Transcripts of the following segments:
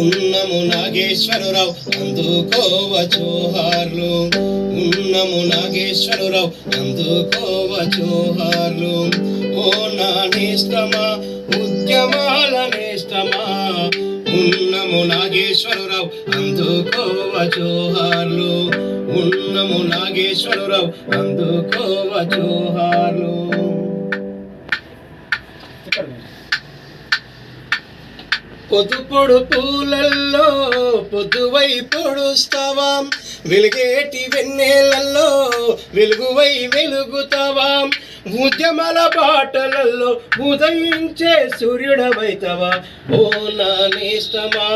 ఉన్నము నాగేశ్వరరావు అందుకోవ జోహార్లు, ఉన్నము నాగేశ్వరరావు అందుకోవ జోహార్లు. ఓ నా నేస్తమా ఉద్యమాల నేస్తమా, ఉన్నము నాగేశ్వరరావు అందుకోవ జోహార్లు, ఉన్నము నాగేశ్వరరావు అందుకోవ జోహార్లు. పొదుపొడు పూలల్లో పొదువై పొడుస్తావా, వెలుగేటి వెన్నెలల్లో వెలుగువై వెలుగుతావా, ఉద్యమాల బాటలలో ఉదయించే సూర్యుడవైతవా. ఓ నా నేస్తమా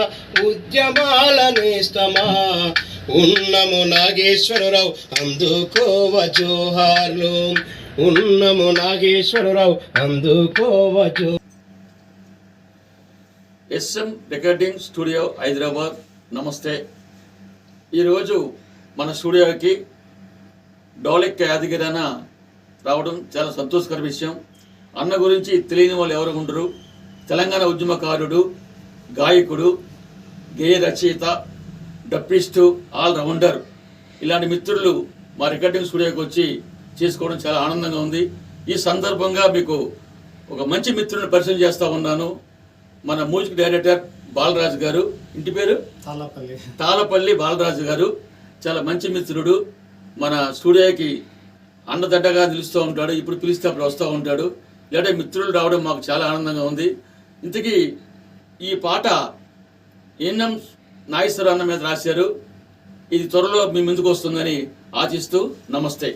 ఉద్యమాల నేస్తమా, ఉన్నము నాగేశ్వరరావు అందుకోవ జోహార్లు, ఉన్నము నాగేశ్వరరావు అందుకోవ జో. SM recording studio Hyderabad. నమస్తే. ఈరోజు మన స్టూడియోకి డోలెక్క యాదగిరి అన్న రావడం చాలా సంతోషకర విషయం. అన్న గురించి తెలియని వాళ్ళు ఎవరు ఉండరు. తెలంగాణ ఉద్యమకారుడు, గాయకుడు, గేయ రచయిత, డప్పిస్టు, ఆల్ రౌండర్. ఇలాంటి మిత్రులు మా రికార్డింగ్ స్టూడియోకి వచ్చి చేసుకోవడం చాలా ఆనందంగా ఉంది. ఈ సందర్భంగా మీకు ఒక మంచి మిత్రుని పరిచయం చేస్తూ ఉన్నాను. మన మ్యూజిక్ డైరెక్టర్ బాలరాజు గారు, ఇంటి పేరు తాళపల్లి బాలరాజు గారు. చాలా మంచి మిత్రుడు, మన స్టూడియోకి అండదండగా నిలుస్తూ ఉంటాడు. ఇప్పుడు పిలిస్తే అప్పుడు వస్తూ ఉంటాడు. లేదా మిత్రులు రావడం మాకు చాలా ఆనందంగా ఉంది. ఇంతకీ ఈ పాట ఎన్ఎం నాగేశ్వర అన్న మీద రాశారు. ఇది త్వరలో మీ ముందుకు వస్తుందని ఆశిస్తూ నమస్తే.